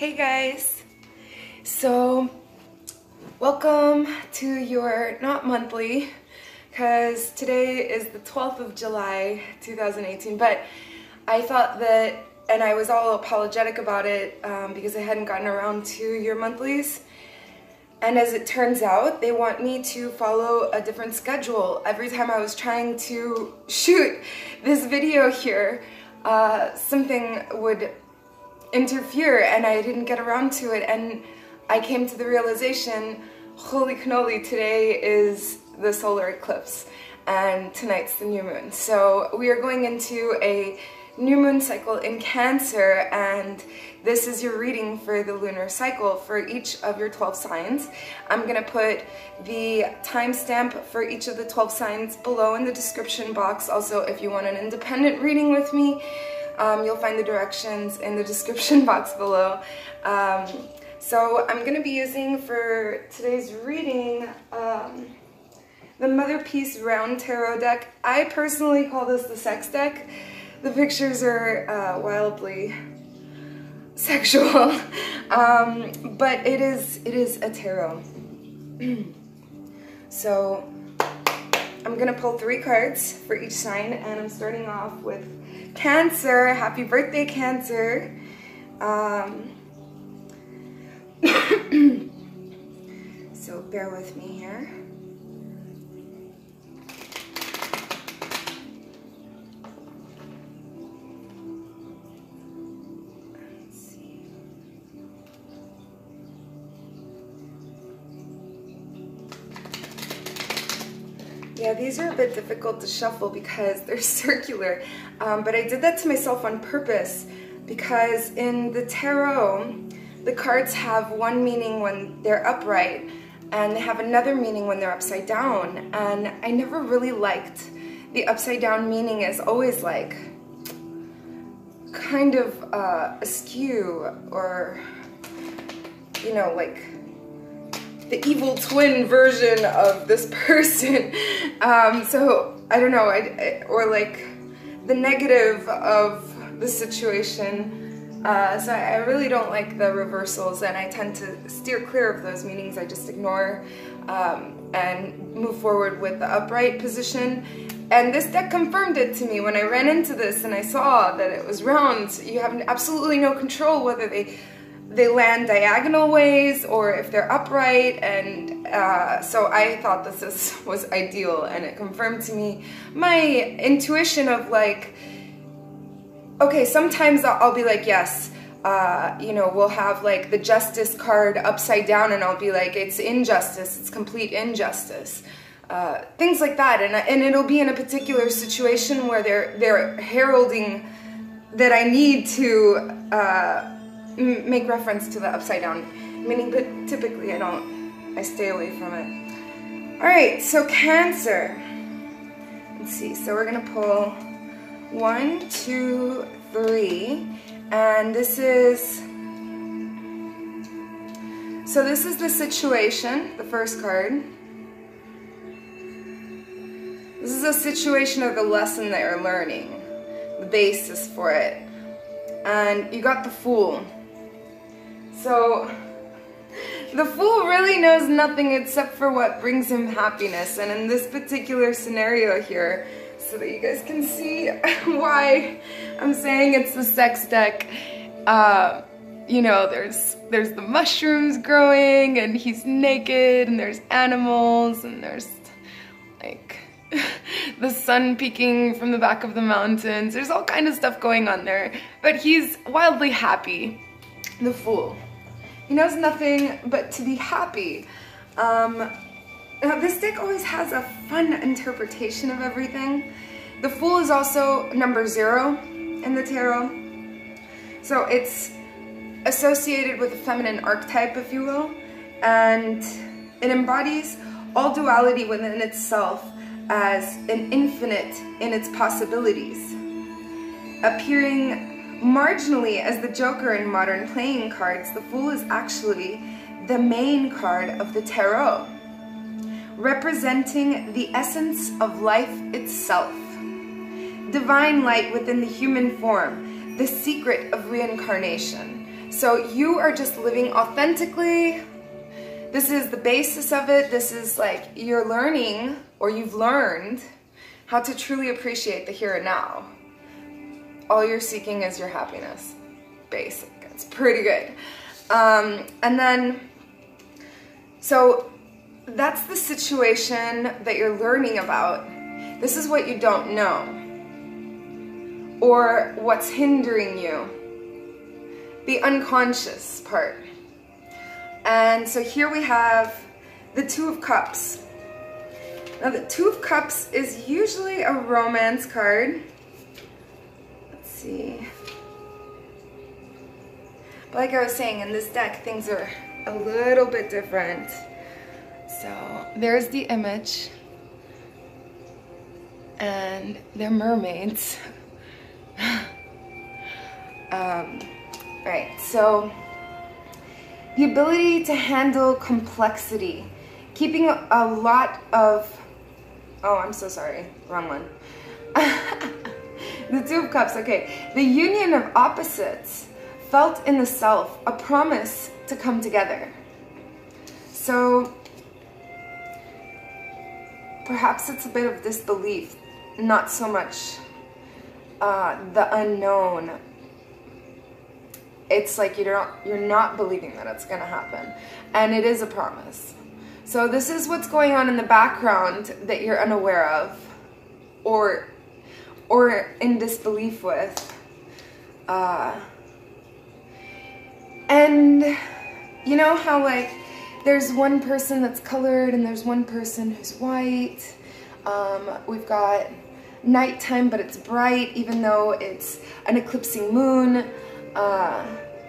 Hey guys, so welcome to your not monthly, because today is the 12th of July 2018, but I thought that, and I was all apologetic about it because I hadn't gotten around to your monthlies, and as it turns out they want me to follow a different schedule. Every time I was trying to shoot this video here, something would interfere and I didn't get around to it, and I came to the realization, holy cannoli, today is the solar eclipse and tonight's the new moon. So we are going into a new moon cycle in Cancer, and this is your reading for the lunar cycle for each of your 12 signs. I'm gonna put the timestamp for each of the 12 signs below in the description box. Also, if you want an independent reading with me, you'll find the directions in the description box below. So I'm going to be using for today's reading the Mother Peace Round Tarot deck. I personally call this the sex deck. The pictures are wildly sexual, but it is a tarot. So I'm going to pull 3 cards for each sign, and I'm starting off with Cancer. Happy birthday, Cancer. So bear with me here. Let's see. Yeah, these are a bit difficult to shuffle because they're circular, but I did that to myself on purpose because in the tarot, the cards have one meaning when they're upright and they have another meaning when they're upside down, and I never really liked the upside down meaning as always like kind of askew, or you know, like the evil twin version of this person. So I don't know, or like the negative of the situation. So I really don't like the reversals, and I tend to steer clear of those meanings. I just ignore and move forward with the upright position. And this deck confirmed it to me when I ran into this and I saw that it was round. You have absolutely no control whether they land diagonal ways or if they're upright, and so I thought this was ideal, and it confirmed to me my intuition of like, okay, sometimes I'll be like, yes, you know, we'll have like the Justice card upside down and I'll be like, it's injustice, it's complete injustice. Things like that, and it'll be in a particular situation where they're heralding that I need to make reference to the upside down meaning, but typically I stay away from it. Alright, so Cancer. Let's see, so we're gonna pull 1, 2, 3, and this is the situation, the first card. This is a situation of the lesson that you're learning, the basis for it. And you got the Fool. So the Fool really knows nothing except for what brings him happiness, and in this particular scenario here, so that you guys can see why I'm saying it's the sex deck, you know, there's the mushrooms growing, and he's naked, and there's animals, and there's like the sun peeking from the back of the mountains. There's all kind of stuff going on there, but he's wildly happy, the Fool. He knows nothing but to be happy. Now, this deck always has a fun interpretation of everything. The Fool is also number 0 in the tarot. So it's associated with a feminine archetype, if you will, and it embodies all duality within itself as an infinite in its possibilities. Appearing marginally as the Joker in modern playing cards, the Fool is actually the main card of the tarot, representing the essence of life itself, divine light within the human form, the secret of reincarnation, So you are just living authentically. This is the basis of it. This is like you're learning, or you've learned how to truly appreciate the here and now. All you're seeking is your happiness. Basic. It's pretty good. And then, so that's the situation that you're learning about. This is what you don't know, or what's hindering you, the unconscious part. And so here we have the Two of Cups. Now the Two of Cups is usually a romance card. Let's see. But like I was saying, in this deck, things are a little bit different. So there's the image. And they're mermaids. Right, so the ability to handle complexity, keeping a lot of, oh, I'm so sorry, wrong one. The Two of Cups, okay. The union of opposites, felt in the self, a promise to come together. So perhaps it's a bit of disbelief, not so much the unknown. It's like you're not believing that it's gonna happen, and it is a promise. So this is what's going on in the background that you're unaware of, or in disbelief with. And you know how like there's one person that's colored and there's one person who's white. We've got nighttime, but it's bright even though it's an eclipsing moon.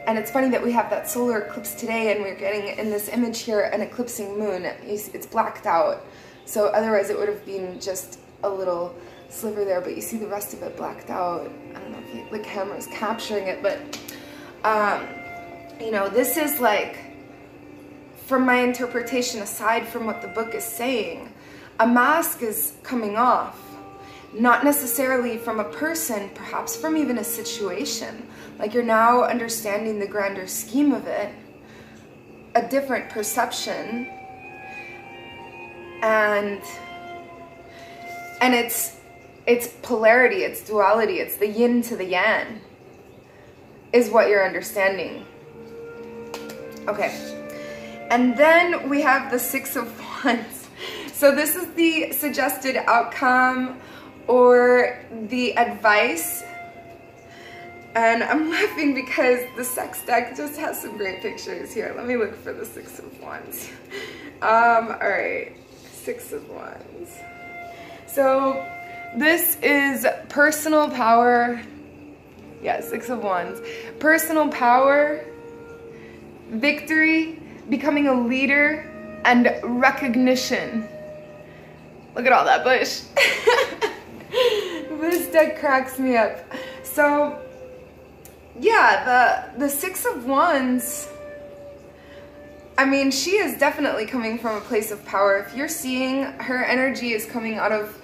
And it's funny that we have that solar eclipse today and we're getting in this image here an eclipsing moon. It's blacked out. So otherwise it would have been just a little sliver there, but you see the rest of it blacked out. I don't know if the camera's capturing it, but you know, this is like, from my interpretation, aside from what the book is saying, a mask is coming off. Not necessarily from a person, perhaps from even a situation. Like you're now understanding the grander scheme of it, a different perception, and it's polarity, it's duality, it's the yin to the yang, is what you're understanding. Okay, and then we have the Six of Wands. So this is the suggested outcome or the advice. And I'm laughing because the sex deck just has some great pictures here. Let me look for the Six of Wands. All right, Six of Wands. So this is personal power. Yeah, Six of Wands. Personal power, victory, becoming a leader, and recognition. Look at all that bush. This deck cracks me up. So yeah, the Six of Wands, I mean, she is definitely coming from a place of power. If you're seeing, her energy is coming out of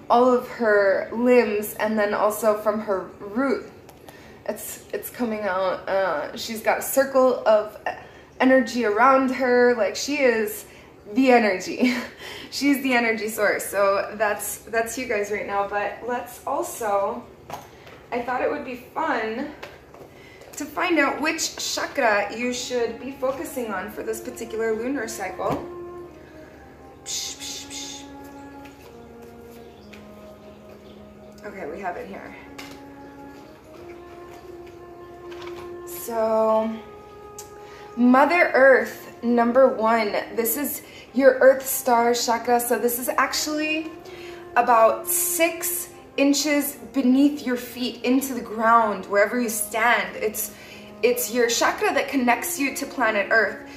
all of her limbs and then also from her root. It's coming out. She's got a circle of energy around her. Like, she is the energy. She's the energy source. So that's you guys right now. But let's also, I thought it would be fun to find out which chakra you should be focusing on for this particular lunar cycle. Okay, we have it here. So, Mother Earth, number 1. This is your Earth Star chakra. So this is actually about 6 inches beneath your feet into the ground, wherever you stand. It's your chakra that connects you to planet Earth.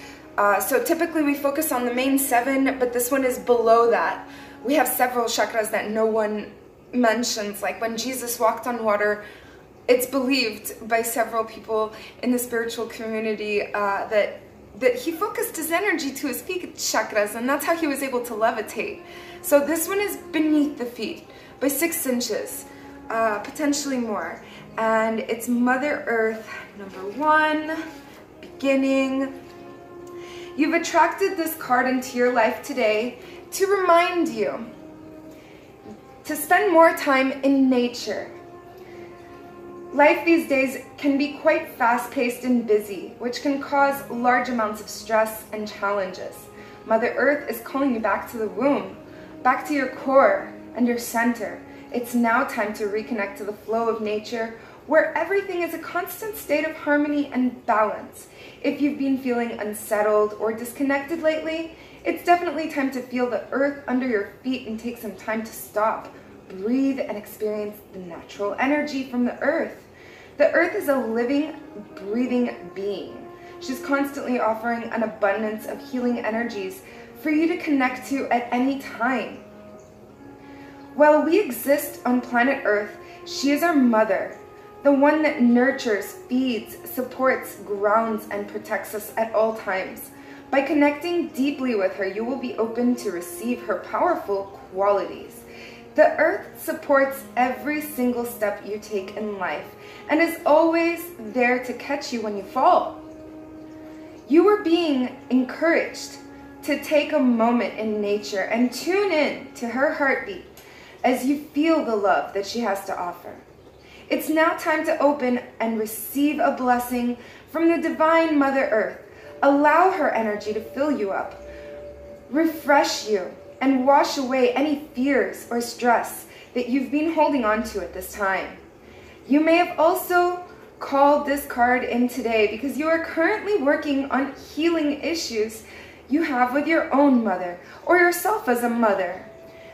So typically we focus on the main 7, but this one is below that. We have several chakras that no one mentions, like when Jesus walked on water. It's believed by several people in the spiritual community that he focused his energy to his feet chakras, and that's how he was able to levitate. So this one is beneath the feet by 6 inches, potentially more. And it's Mother Earth, number 1. beginning. You've attracted this card into your life today to remind you to spend more time in nature. Life these days can be quite fast-paced and busy, which can cause large amounts of stress and challenges. Mother Earth is calling you back to the womb, back to your core and your center. It's now time to reconnect to the flow of nature, where everything is a constant state of harmony and balance. If you've been feeling unsettled or disconnected lately, it's definitely time to feel the earth under your feet and take some time to stop, breathe, and experience the natural energy from the earth. The earth is a living, breathing being. She's constantly offering an abundance of healing energies for you to connect to at any time. While we exist on planet Earth, she is our mother, the one that nurtures, feeds, supports, grounds, and protects us at all times. By connecting deeply with her, you will be open to receive her powerful qualities. The earth supports every single step you take in life and is always there to catch you when you fall. You are being encouraged to take a moment in nature and tune in to her heartbeat as you feel the love that she has to offer. It's now time to open and receive a blessing from the divine Mother Earth. Allow her energy to fill you up, refresh you, and wash away any fears or stress that you've been holding on to at this time. You may have also called this card in today because you are currently working on healing issues you have with your own mother or yourself as a mother.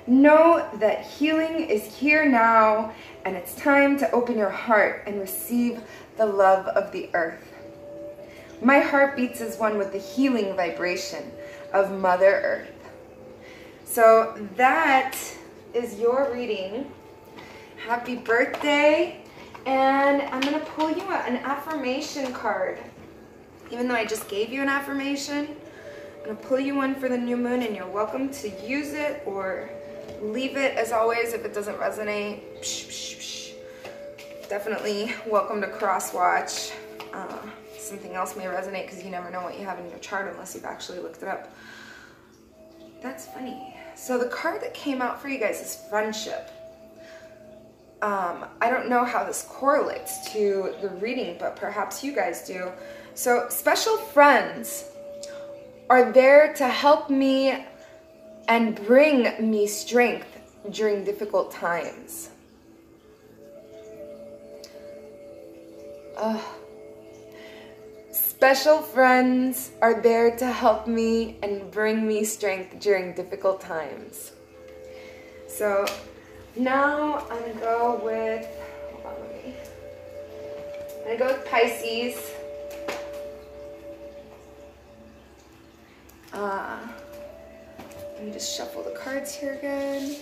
Know that healing is here now, and it's time to open your heart and receive the love of the earth. My heart beats as one with the healing vibration of Mother Earth. So that is your reading. Happy birthday. And I'm going to pull you an affirmation card. Even though I just gave you an affirmation, I'm going to pull you one for the new moon, and you're welcome to use it or leave it. As always, if it doesn't resonate, definitely welcome to cross-watch. Something else may resonate because you never know what you have in your chart unless you've actually looked it up. That's funny. So the card that came out for you guys is friendship. I don't know how this correlates to the reading, but perhaps you guys do. So special friends are there to help me and bring me strength during difficult times. Special friends are there to help me and bring me strength during difficult times. So now I'm gonna go with, I'm gonna go with Pisces. Let me just shuffle the cards here again.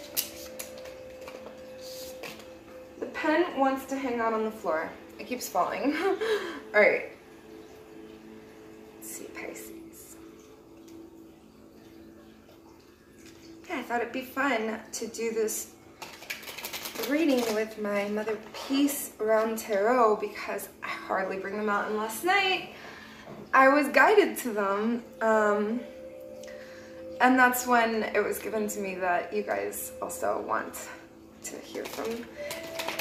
The pen wants to hang out on the floor. It keeps falling. All right. Let's see, Pisces. Yeah, I thought it'd be fun to do this reading with my Mother Peace Round Tarot because I hardly bring them out, and last night I was guided to them. And that's when it was given to me that you guys also want to hear from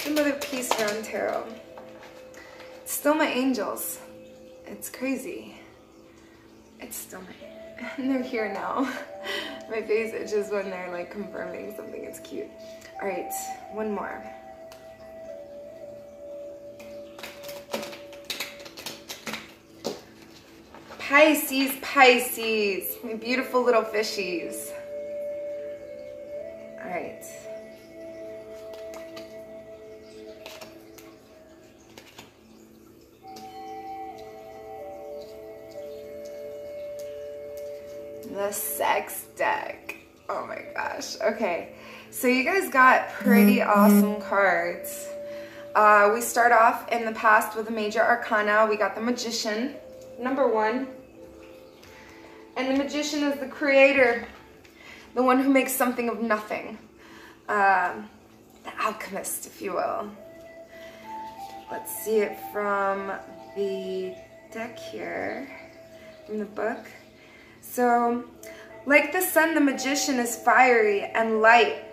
the Mother Peace Round Tarot. It's still my angels. It's crazy. It's still my, and they're here now. My face itches when they're like confirming something. It's cute. All right, one more. Pisces, Pisces, my beautiful little fishies. All right. The sex deck. Oh my gosh. Okay. So you guys got pretty awesome cards. We start off in the past with a major arcana. We got the Magician, number 1. And the Magician is the creator, the one who makes something of nothing. The alchemist, if you will. Let's see it from the deck here from the book. So, like the sun, the magician is fiery and light.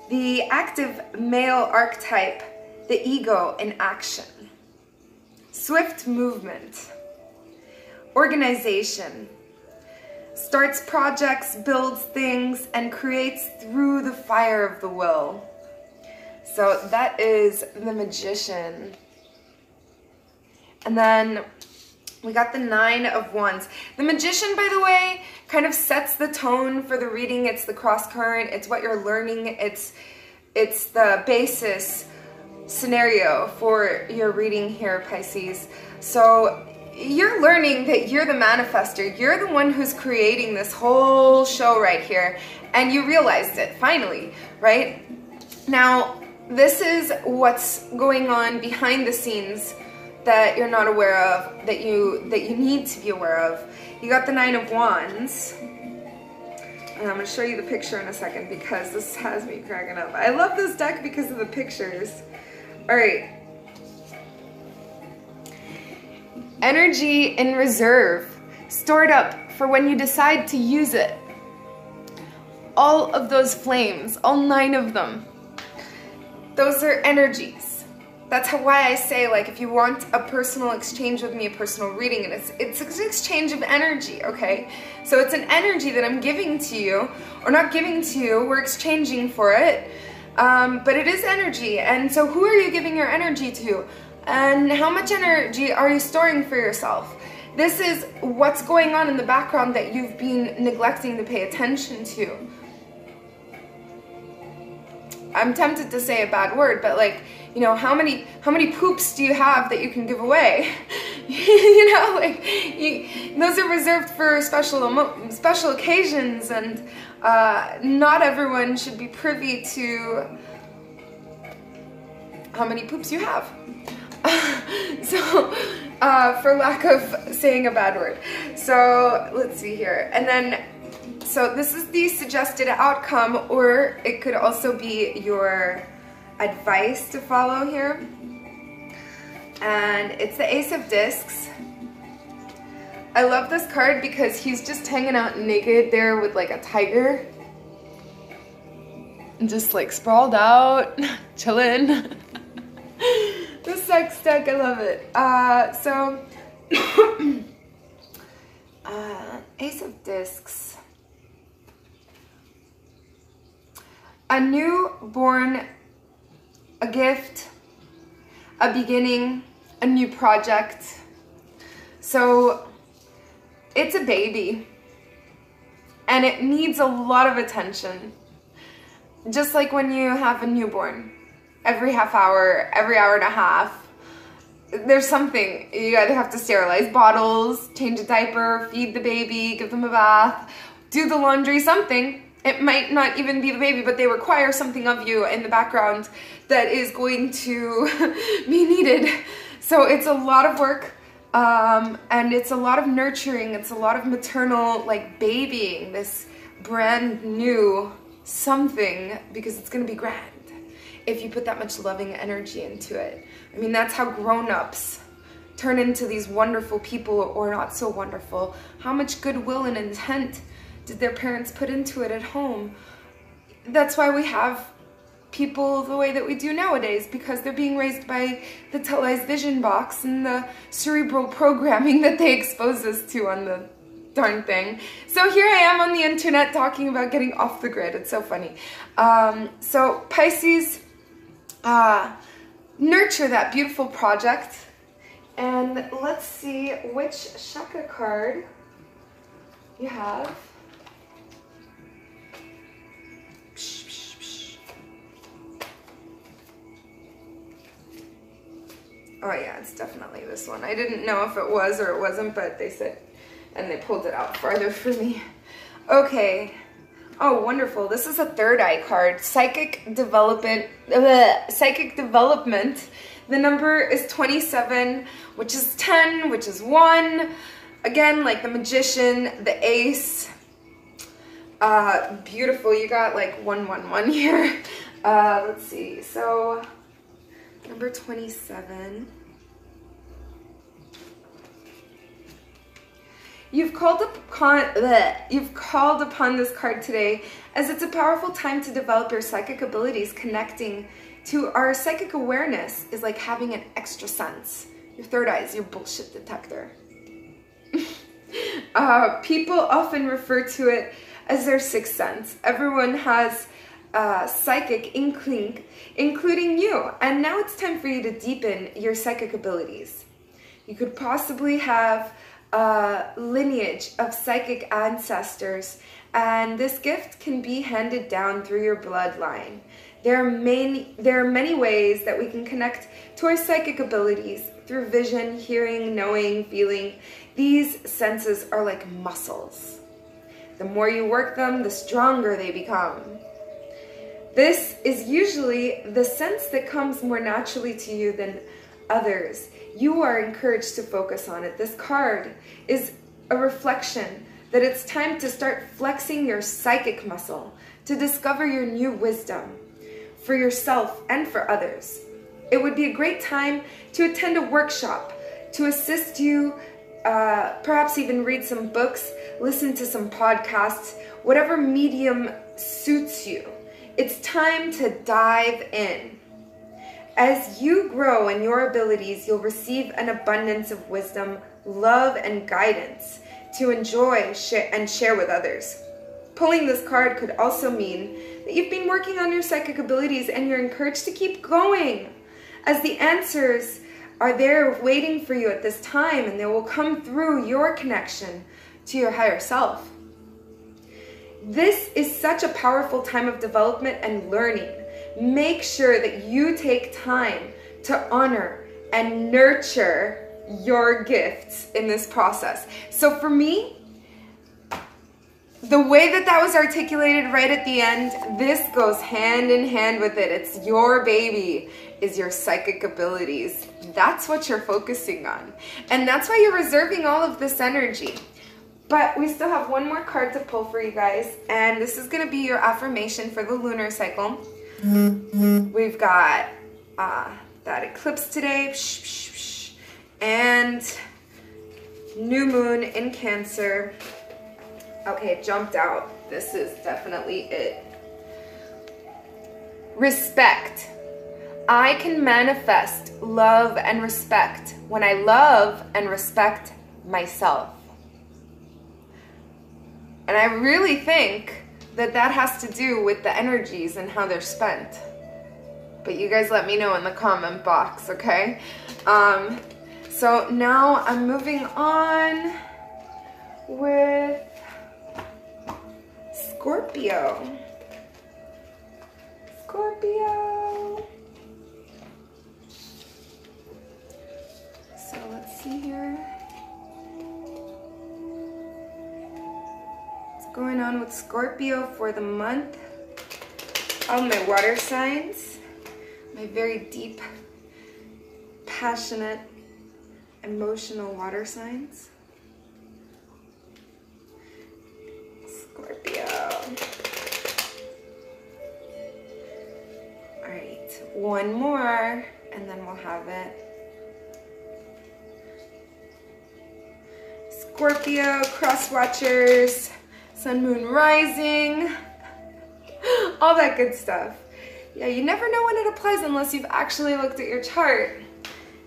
The active male archetype, the ego in action. Swift movement. Organization. Starts projects, builds things, and creates through the fire of the will. So that is the magician. And then we got the 9 of Wands. The magician, by the way, kind of sets the tone for the reading. It's the cross current. It's what you're learning. It's the basis scenario for your reading here, Pisces. So you're learning that you're the manifester. You're the one who's creating this whole show right here. And you realized it, finally, right? Now, this is what's going on behind the scenes that you're not aware of, that you need to be aware of. You got the 9 of Wands. And I'm going to show you the picture in a second because this has me cracking up. I love this deck because of the pictures. All right. Energy in reserve, stored up for when you decide to use it. All of those flames, all 9 of them, those are energies. That's why I say, like, if you want a personal exchange with me, a personal reading, and it's an exchange of energy, okay? So it's an energy that I'm giving to you, or not giving to you, we're exchanging for it, but it is energy. And so who are you giving your energy to? And how much energy are you storing for yourself? This is what's going on in the background that you've been neglecting to pay attention to. I'm tempted to say a bad word, but like, you know, how many poops do you have that you can give away? You know, like, those are reserved for special occasions, and not everyone should be privy to how many poops you have. So, for lack of saying a bad word. So, let's see here. And then, so this is the suggested outcome, or it could also be your advice to follow here. And it's the Ace of Discs. I love this card because he's just hanging out naked there with like a tiger. And just like sprawled out, chilling. The sex deck, I love it. Ace of Discs. A newborn, a gift, a beginning, a new project. So it's a baby and it needs a lot of attention. Just like when you have a newborn, every half hour, every hour and a half, there's something. You either have to sterilize bottles, change a diaper, feed the baby, give them a bath, do the laundry, something. It might not even be the baby, but they require something of you in the background that is going to be needed. So it's a lot of work, and it's a lot of nurturing. It's a lot of maternal, like, babying this brand new something, because it's going to be grand if you put that much loving energy into it. I mean, that's how grown-ups turn into these wonderful people, or not so wonderful. How much goodwill and intent did their parents put into it at home? That's why we have people the way that we do nowadays, because they're being raised by the televised vision box and the cerebral programming that they expose us to on the darn thing. So here I am on the internet talking about getting off the grid. It's so funny. So Pisces, nurture that beautiful project. And let's see which Shaka card you have. Oh yeah, it's definitely this one. I didn't know if it was or it wasn't, but they said, and they pulled it out farther for me. Okay. Oh, wonderful. This is a third eye card. Psychic development. Psychic development. The number is 27, which is 10, which is 1. Again, like the magician, the ace. Beautiful. You got like 111 here. Let's see. So number 27. You've called upon this card today as it's a powerful time to develop your psychic abilities. Connecting to our psychic awareness is like having an extra sense. Your third eye is your bullshit detector. People often refer to it as their sixth sense. Everyone has psychic inkling, including you. And now it's time for you to deepen your psychic abilities. You could possibly have a lineage of psychic ancestors, and this gift can be handed down through your bloodline. There are many ways that we can connect to our psychic abilities through vision, hearing, knowing, feeling. These senses are like muscles. The more you work them, the stronger they become. This is usually the sense that comes more naturally to you than others. You are encouraged to focus on it. This card is a reflection that it's time to start flexing your psychic muscle to discover your new wisdom for yourself and for others. It would be a great time to attend a workshop to assist you, perhaps even read some books, listen to some podcasts, whatever medium suits you. It's time to dive in. As you grow in your abilities, you'll receive an abundance of wisdom, love, and guidance to enjoy and share with others. Pulling this card could also mean that you've been working on your psychic abilities and you're encouraged to keep going, as the answers are there waiting for you at this time, and they will come through your connection to your higher self. This is such a powerful time of development and learning. Make sure that you take time to honor and nurture your gifts in this process. So for me, the way that was articulated right at the end, this goes hand in hand with it. It's your baby, is your psychic abilities. That's what you're focusing on. And that's why you're reserving all of this energy. But we still have one more card to pull for you guys. And this is going to be your affirmation for the lunar cycle. We've got that eclipse today. And new moon in Cancer. Okay, it jumped out. This is definitely it. Respect. I can manifest love and respect when I love and respect myself. And I really think that has to do with the energies and how they're spent. But you guys let me know in the comment box, okay? So now I'm moving on with Scorpio. Scorpio. So let's see here. What's going on with Scorpio for the month? All my water signs, my very deep, passionate, emotional water signs. Scorpio. All right, one more, and then we'll have it. Scorpio, cross watchers, sun, moon, rising, all that good stuff. Yeah, you never know when it applies unless you've actually looked at your chart.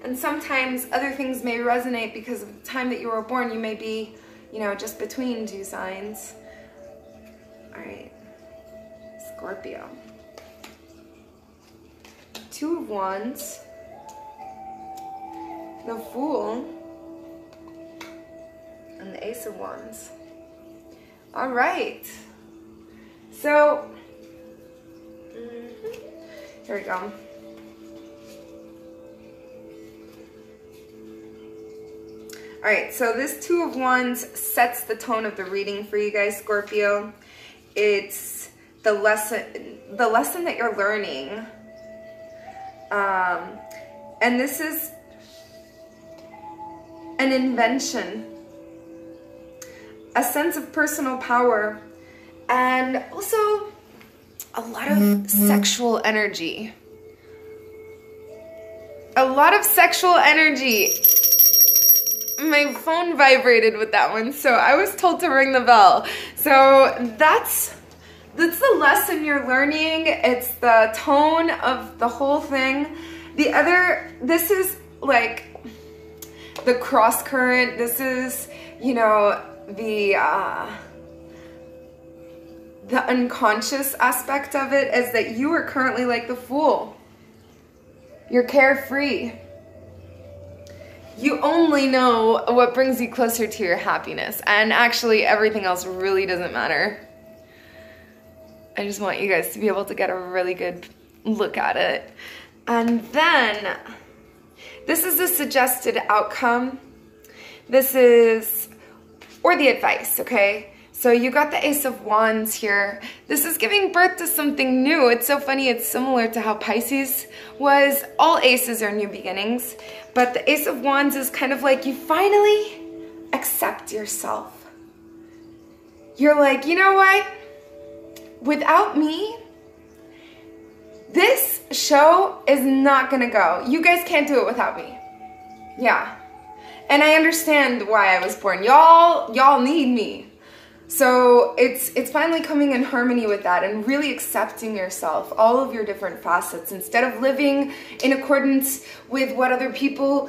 And sometimes other things may resonate because of the time that you were born. You may be, you know, just between two signs. All right, Scorpio. Two of Wands, the Fool, and the Ace of Wands. All right, so here we go. All right, so this Two of Wands sets the tone of the reading for you guys, Scorpio. It's the lesson that you're learning. And this is an invention, a sense of personal power, and also a lot of sexual energy. A lot of sexual energy. my phone vibrated with that one, so I was told to ring the bell. So that's the lesson you're learning. It's the tone of the whole thing. This is like the cross current. This is, you know, the unconscious aspect of it is that you are currently like the Fool. You're carefree. You only know what brings you closer to your happiness, and actually everything else really doesn't matter. I just want you guys to be able to get a really good look at it. And then, this is the suggested outcome. This is, or the advice, okay? So you got the Ace of Wands here. This is giving birth to something new. It's so funny, it's similar to how Pisces was. All aces are new beginnings, but the Ace of Wands is kind of like you finally accept yourself. You're like, you know what? Without me, this show is not gonna go. You guys can't do it without me. Yeah. And I understand why I was born. Y'all need me. So it's finally coming in harmony with that and really accepting yourself, all of your different facets, instead of living in accordance with what other people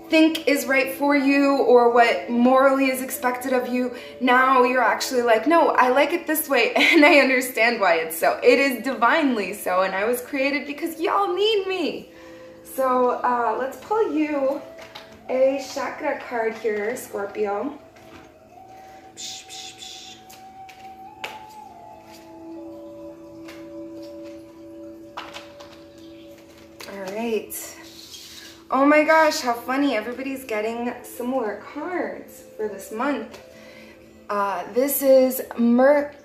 think is right for you or what morally is expected of you. Now you're actually like, no, I like it this way and I understand why it's so. It is divinely so, and I was created because y'all need me. So let's pull you a chakra card here, Scorpio. All right. Oh my gosh, how funny. Everybody's getting similar cards for this month. This is Mother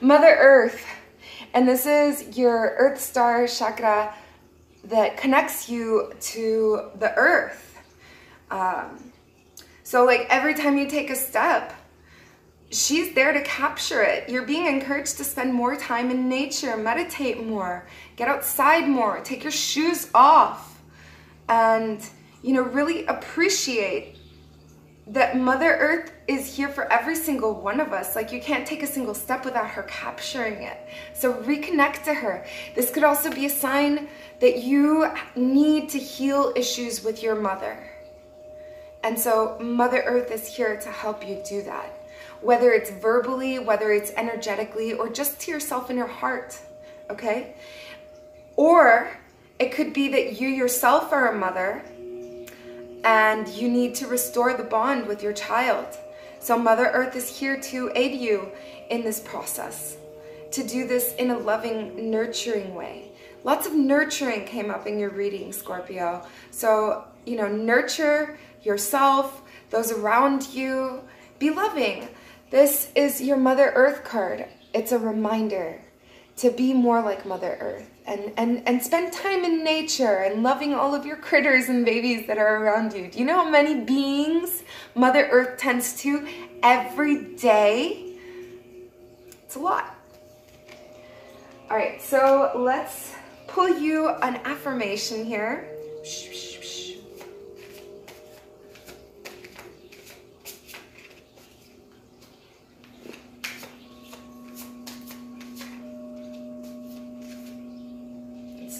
Earth. And this is your Earth Star chakra that connects you to the Earth. So like every time you take a step, she's there to capture it. You're being encouraged to spend more time in nature, meditate more, get outside more, take your shoes off, and, you know, really appreciate that Mother Earth is here for every single one of us. Like, you can't take a single step without her capturing it. So reconnect to her. This could also be a sign that you need to heal issues with your mother. And so Mother Earth is here to help you do that. Whether it's verbally, whether it's energetically, or just to yourself in your heart, okay? Or it could be that you yourself are a mother and you need to restore the bond with your child. So Mother Earth is here to aid you in this process, to do this in a loving, nurturing way. Lots of nurturing came up in your reading, Scorpio. So, you know, nurture yourself, those around you, be loving. This is your Mother Earth card. It's a reminder to be more like Mother Earth and spend time in nature and loving all of your critters and babies that are around you. Do you know how many beings Mother Earth tends to every day? It's a lot. All right, so let's pull you an affirmation here.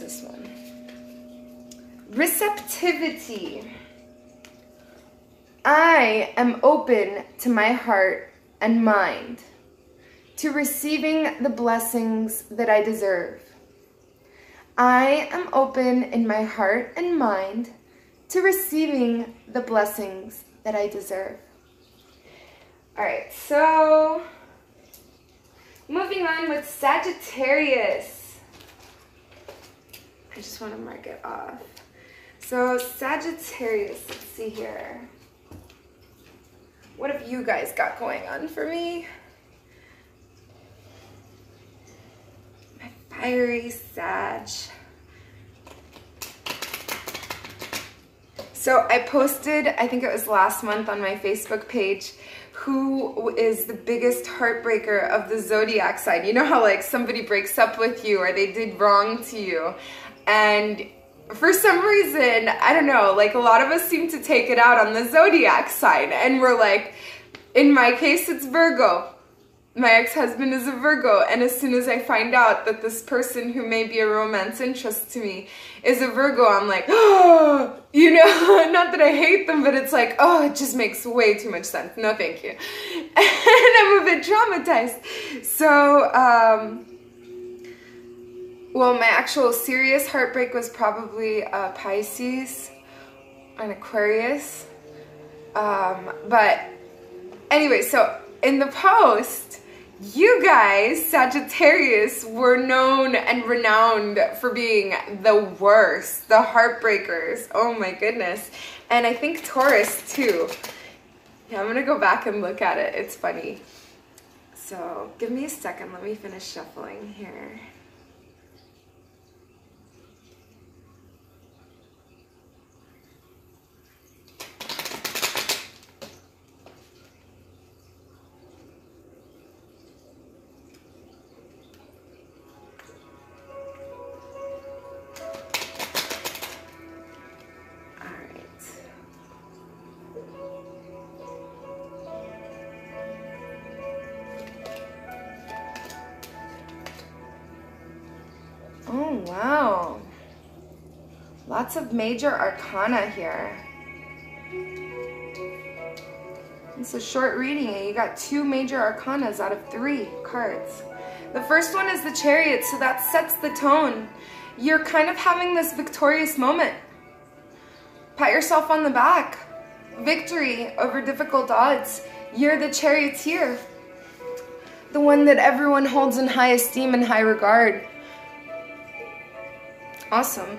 This one. Receptivity. I am open to my heart and mind, to receiving the blessings that I deserve. I am open in my heart and mind to receiving the blessings that I deserve. All right, so moving on with Sagittarius. I just want to mark it off. So Sagittarius, let's see here. What have you guys got going on for me? My fiery Sag. So I posted, I think it was last month on my Facebook page, who is the biggest heartbreaker of the zodiac sign. You know how like somebody breaks up with you or they did wrong to you, and for some reason, I don't know, like a lot of us seem to take it out on the zodiac sign, and we're like, in my case, it's Virgo. My ex-husband is a Virgo, and as soon as I find out that this person who may be a romance interest to me is a Virgo, I'm like, oh, you know, not that I hate them, but it's like, oh, it just makes way too much sense. No, thank you. And I'm a bit traumatized. So, well, my actual serious heartbreak was probably Pisces and Aquarius. But anyway, so in the post, you guys, Sagittarius, were known and renowned for being the worst, the heartbreakers. Oh my goodness. And I think Taurus too. Yeah, I'm gonna go back and look at it. It's funny. So give me a second. Let me finish shuffling here. Oh, wow. Lots of major arcana here. It's a short reading, and you got 2 major arcanas out of 3 cards. The first one is the Chariot, so that sets the tone. You're kind of having this victorious moment. Pat yourself on the back. Victory over difficult odds. You're the charioteer. The one that everyone holds in high esteem and high regard. Awesome.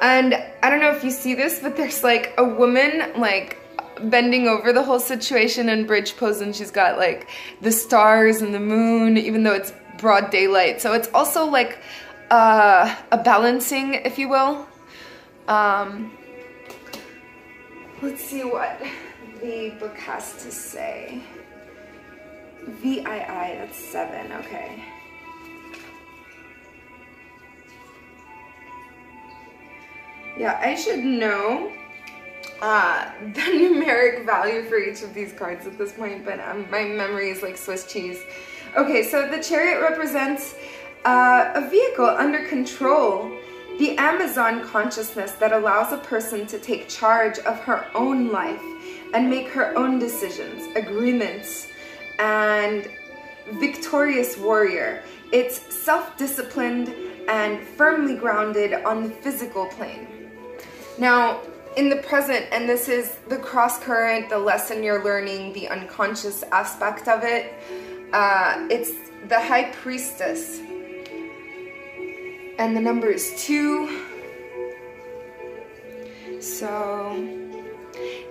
And I don't know if you see this, but there's like a woman like bending over the whole situation in bridge pose, and she's got like the stars and the moon, even though it's broad daylight. So it's also like a balancing, if you will. Let's see what the book has to say. VII, that's 7, okay. Yeah, I should know the numeric value for each of these cards at this point, but my memory is like Swiss cheese. Okay, so the Chariot represents a vehicle under control, the Amazon consciousness that allows a person to take charge of her own life and make her own decisions, agreements, and victorious warrior. It's self-disciplined and firmly grounded on the physical plane. Now, in the present, and this is the cross current, the lesson you're learning, the unconscious aspect of it, it's the High Priestess. And the number is 2. So,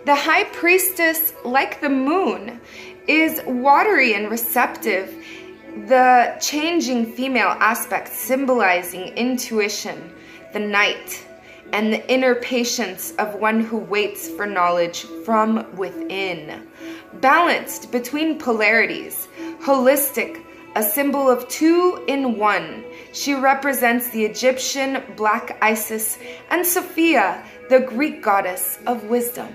the High Priestess, like the moon, is watery and receptive. The changing female aspect symbolizing intuition, the night, and the inner patience of one who waits for knowledge from within. Balanced between polarities, holistic, a symbol of 2 in 1. She represents the Egyptian Black Isis and Sophia, the Greek goddess of wisdom.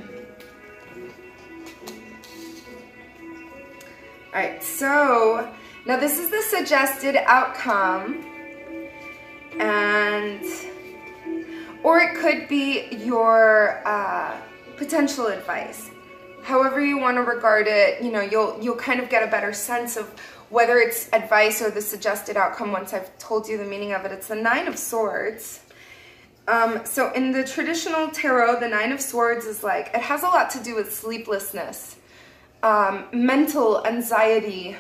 All right, so now this is the suggested outcome, and or it could be your potential advice. However you want to regard it, you know, you'll kind of get a better sense of whether it's advice or the suggested outcome once I've told you the meaning of it. It's the 9 of Swords. So in the traditional tarot, the 9 of Swords is like, it has a lot to do with sleeplessness, mental anxiety,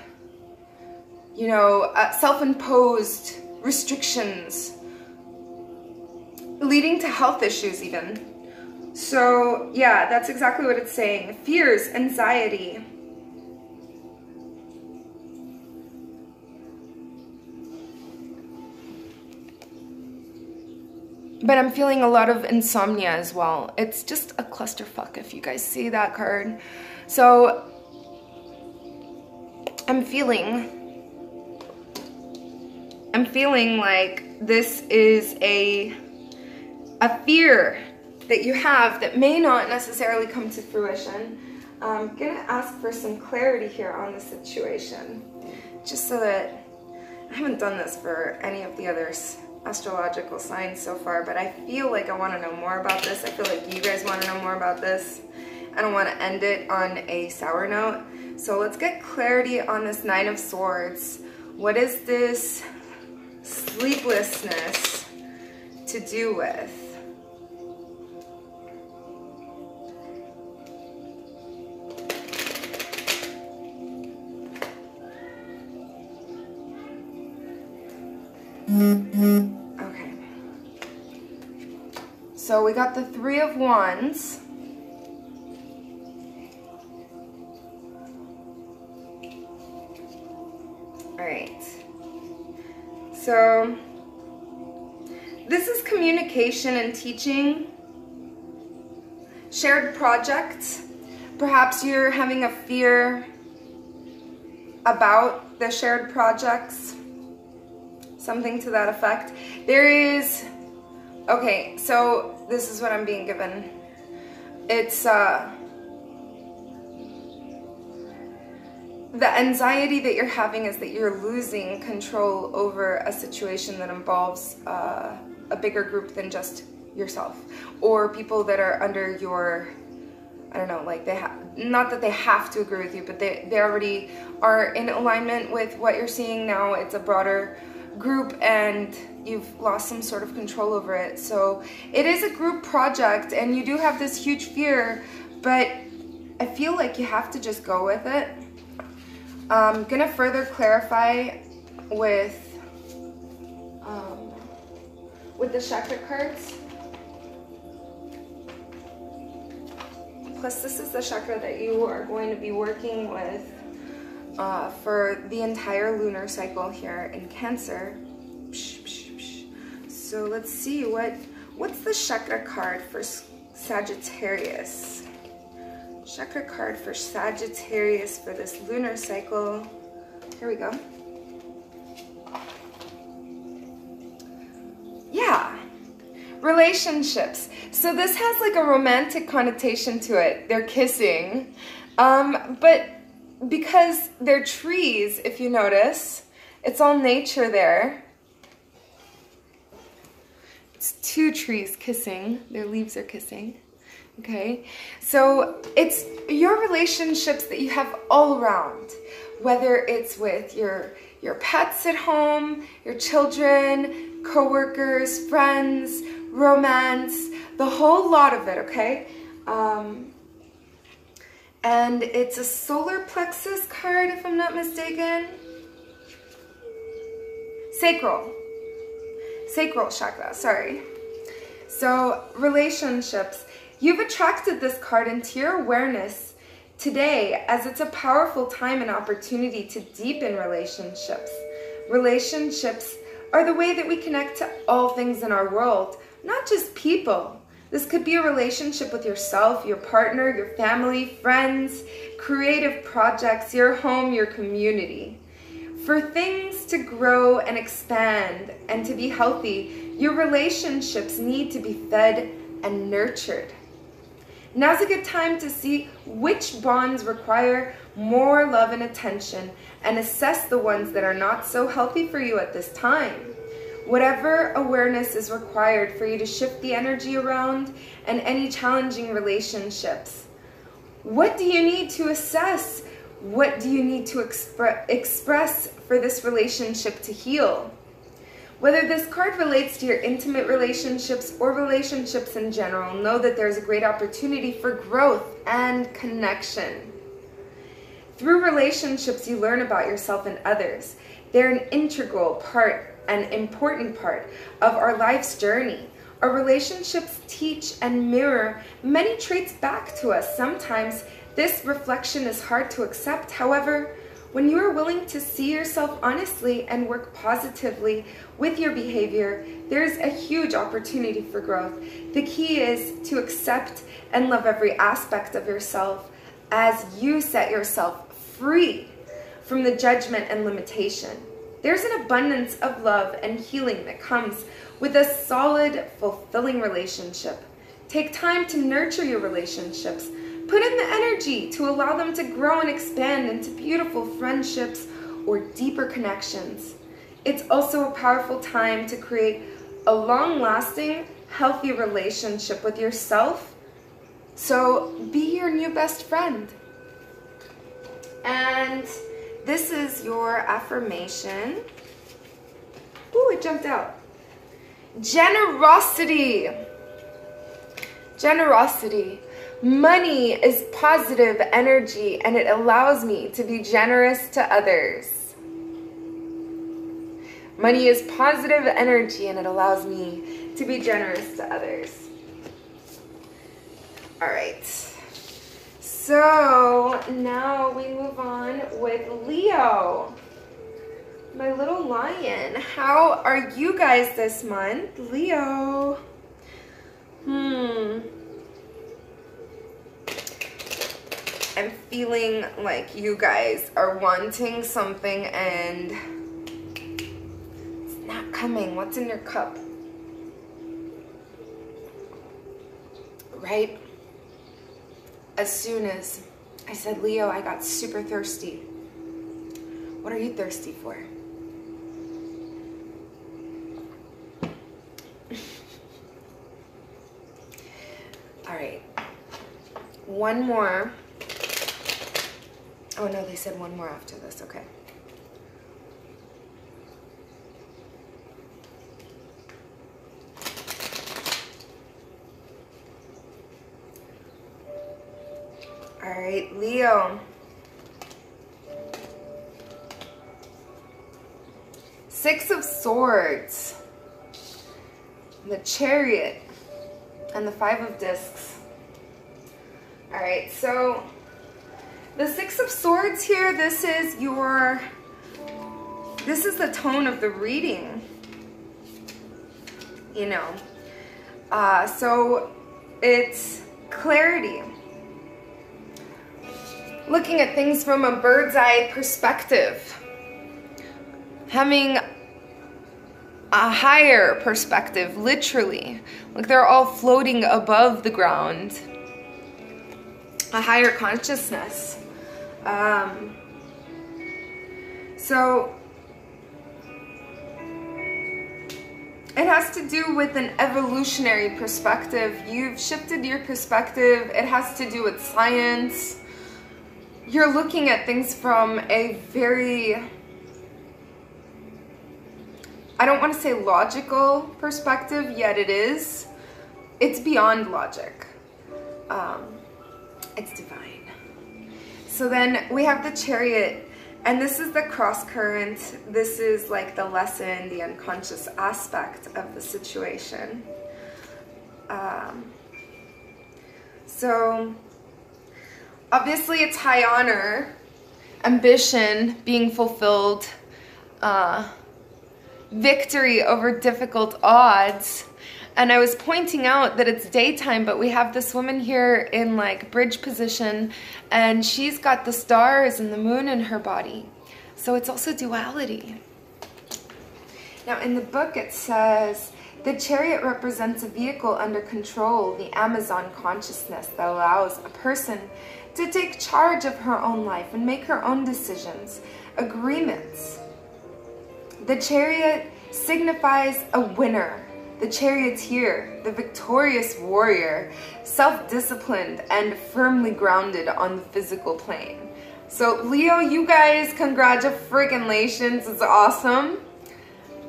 you know, self-imposed restrictions, leading to health issues even. So yeah, that's exactly what it's saying. Fears, anxiety. But I'm feeling a lot of insomnia as well. It's just a clusterfuck if you guys see that card. So I'm feeling like this is a a fear that you have that may not necessarily come to fruition. I'm gonna ask for some clarity here on the situation, just so that I haven't done this for any of the other astrological signs so far, but I feel like I want to know more about this. I feel like you guys want to know more about this. I don't want to end it on a sour note. So let's get clarity on this Nine of Swords. What is this sleeplessness to do with? Okay. So we got the Three of Wands. All right. So this is communication and teaching, shared projects. Perhaps you're having a fear about the shared projects, something to that effect. There is, okay, so this is what I'm being given. It's the anxiety that you're having is that you're losing control over a situation that involves a bigger group than just yourself, or people that are under your, I don't know, like they not that they have to agree with you, but they already are in alignment with what you're seeing now. It's a broader group and you've lost some sort of control over it. So it is a group project and you do have this huge fear, but I feel like you have to just go with it. I'm gonna further clarify with the chakra cards. Plus, this is the chakra that you are going to be working with for the entire lunar cycle here in Cancer. So let's see, what's the chakra card for Sagittarius? Chakra card for Sagittarius for this lunar cycle. Here we go. Yeah, relationships. So this has like a romantic connotation to it. They're kissing, but because they're trees, if you notice, it's all nature there. It's two trees kissing. Their leaves are kissing. Okay, so it's your relationships that you have all around, whether it's with your pets at home, your children, co-workers, friends, romance, the whole lot of it, okay? And it's a solar plexus card, if I'm not mistaken. Sacral chakra, sorry. So relationships. You've attracted this card into your awareness today as it's a powerful time and opportunity to deepen relationships. Relationships are the way that we connect to all things in our world, not just people. This could be a relationship with yourself, your partner, your family, friends, creative projects, your home, your community. For things to grow and expand and to be healthy, your relationships need to be fed and nurtured. Now's a good time to see which bonds require more love and attention and assess the ones that are not so healthy for you at this time. Whatever awareness is required for you to shift the energy around and any challenging relationships. What do you need to assess? What do you need to express for this relationship to heal? Whether this card relates to your intimate relationships or relationships in general, know that there's a great opportunity for growth and connection. Through relationships, you learn about yourself and others. They're an integral part, an important part of our life's journey. Our relationships teach and mirror many traits back to us. Sometimes this reflection is hard to accept. However, when you are willing to see yourself honestly and work positively with your behavior, there's a huge opportunity for growth. The key is to accept and love every aspect of yourself as you set yourself free from the judgment and limitation. There's an abundance of love and healing that comes with a solid, fulfilling relationship. Take time to nurture your relationships. Put in the energy to allow them to grow and expand into beautiful friendships or deeper connections. It's also a powerful time to create a long-lasting, healthy relationship with yourself. So be your new best friend. And this is your affirmation. Ooh, it jumped out. Generosity. Generosity. Money is positive energy and it allows me to be generous to others. Money is positive energy and it allows me to be generous to others. All right. So now we move on with Leo. My little lion. How are you guys this month? Leo. I'm feeling like you guys are wanting something and it's not coming. What's in your cup? Right? As soon as I said, Leo, I got super thirsty. What are you thirsty for? All right. One more. Oh no, they said one more after this. Okay. All right, Leo. Six of Swords, the Chariot, and the Five of Discs. All right, so the Six of Swords here, this is the tone of the reading, you know. So it's clarity. Looking at things from a bird's eye perspective. Having a higher perspective, literally. Like they're all floating above the ground. A higher consciousness. So it has to do with an evolutionary perspective. You've shifted your perspective. It has to do with science. You're looking at things from a very, I don't want to say logical perspective, yet it is. It's beyond logic. It's divine. So then we have the Chariot, and this is the cross current. This is like the lesson, the unconscious aspect of the situation. So obviously it's high honor, ambition being fulfilled, victory over difficult odds. And I was pointing out that it's daytime, but we have this woman here in like bridge position, and she's got the stars and the moon in her body. So it's also duality. Now in the book it says, the Chariot represents a vehicle under control, the Amazon consciousness that allows a person to take charge of her own life and make her own decisions, agreements. The Chariot signifies a winner. The Charioteer, the victorious warrior, self-disciplined and firmly grounded on the physical plane. So Leo, you guys, congratulations, it's awesome.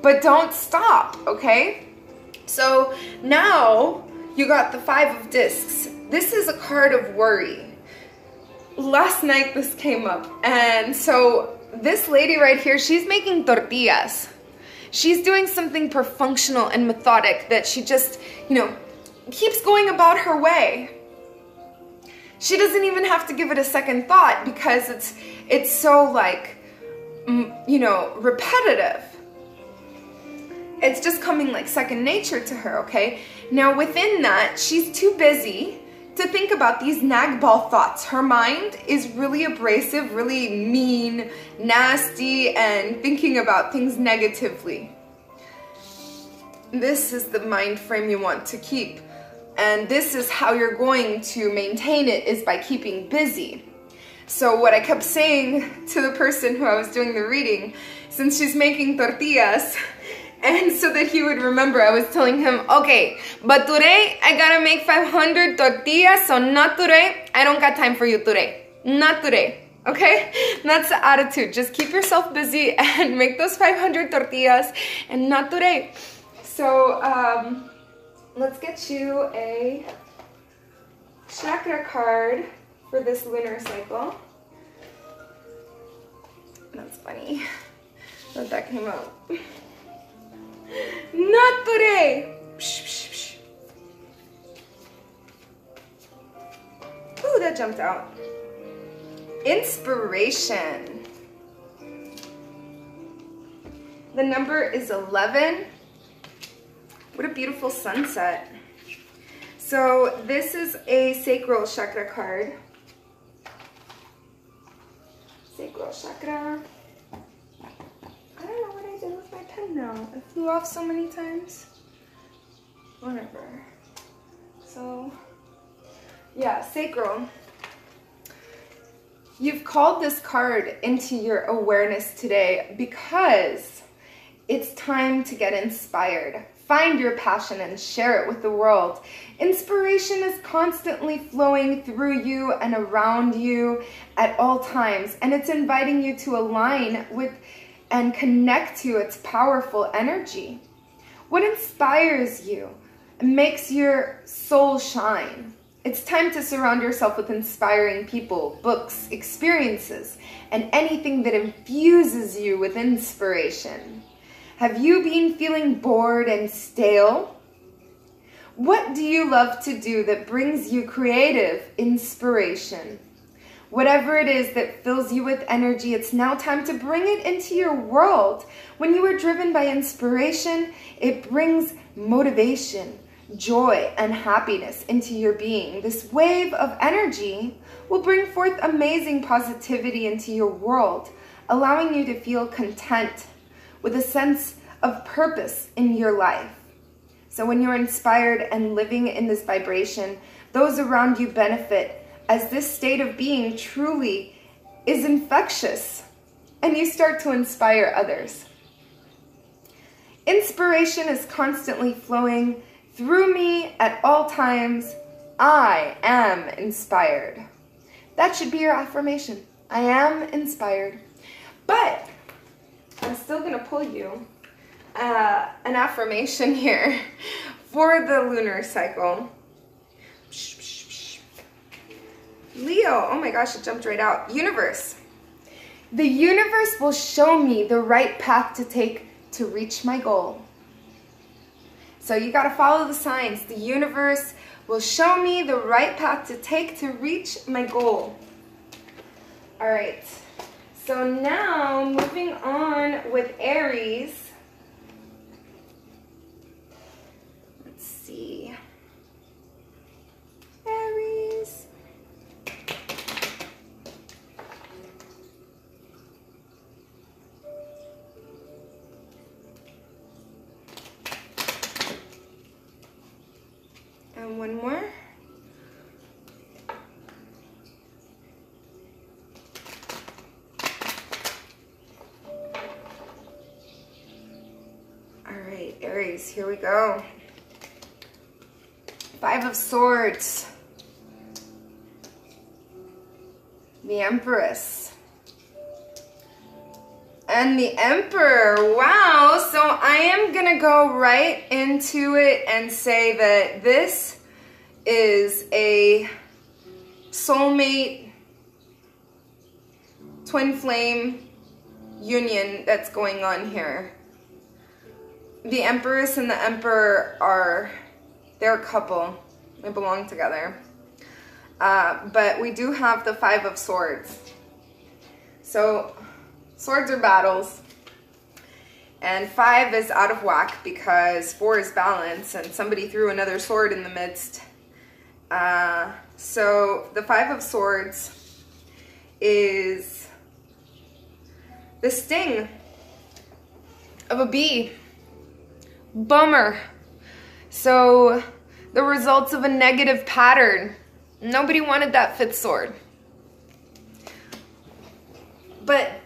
But don't stop, okay? So now you got the Five of Discs. This is a card of worry. Last night this came up, and so this lady right here, she's making tortillas. She's doing something perfunctional and methodic that she just, you know, keeps going about her way. She doesn't even have to give it a second thought because it's so like, you know, repetitive. It's just coming like second nature to her, okay? Now within that, she's too busy to think about these nagball thoughts. Her mind is really abrasive, really mean, nasty, and thinking about things negatively. this is the mind frame you want to keep. And this is how you're going to maintain it, is by keeping busy. So what I kept saying to the person who I was doing the reading, since she's making tortillas, and so that he would remember, I was telling him, okay, but today I gotta make 500 tortillas, so not today. I don't got time for you today. Not today, okay? That's the attitude. Just keep yourself busy and make those 500 tortillas, and not today. So let's get you a chakra card for this lunar cycle. That's funny that that came out. Not today. Ooh, that jumped out. Inspiration. The number is 11. What a beautiful sunset. So this is a sacral chakra card. Sacral chakra. I don't know what I did with my pen now. It flew off so many times. Whatever. So, yeah, sacral. You've called this card into your awareness today because it's time to get inspired. Find your passion and share it with the world. Inspiration is constantly flowing through you and around you at all times, and it's inviting you to align with and connect to its powerful energy. What inspires you makes your soul shine. It's time to surround yourself with inspiring people, books, experiences, and anything that infuses you with inspiration. Have you been feeling bored and stale? What do you love to do that brings you creative inspiration? Whatever it is that fills you with energy, it's now time to bring it into your world. When you are driven by inspiration, it brings motivation, joy, and happiness into your being. This wave of energy will bring forth amazing positivity into your world, allowing you to feel content with a sense of purpose in your life. So when you're inspired and living in this vibration, those around you benefit, as this state of being truly is infectious, and you start to inspire others. Inspiration is constantly flowing through me at all times. I am inspired. That should be your affirmation. I am inspired. But I'm still going to pull you an affirmation here for the lunar cycle. Leo, oh my gosh, it jumped right out. Universe. The universe will show me the right path to take to reach my goal. So you got to follow the signs. The universe will show me the right path to take to reach my goal. All right. So now moving on with Aries. Let's see. Aries. And one more. Aries, here we go. 5 of Swords. The Empress. And the Emperor. Wow, so I am gonna go right into it and say that this is a soulmate, twin flame union that's going on here. The Empress and the Emperor they're a couple. They belong together. But we do have the 5 of Swords. So, swords are battles. And 5 is out of whack because 4 is balance and somebody threw another sword in the midst. So, the 5 of Swords is the sting of a bee Bummer. So the results of a negative pattern. Nobody wanted that fifth sword. But,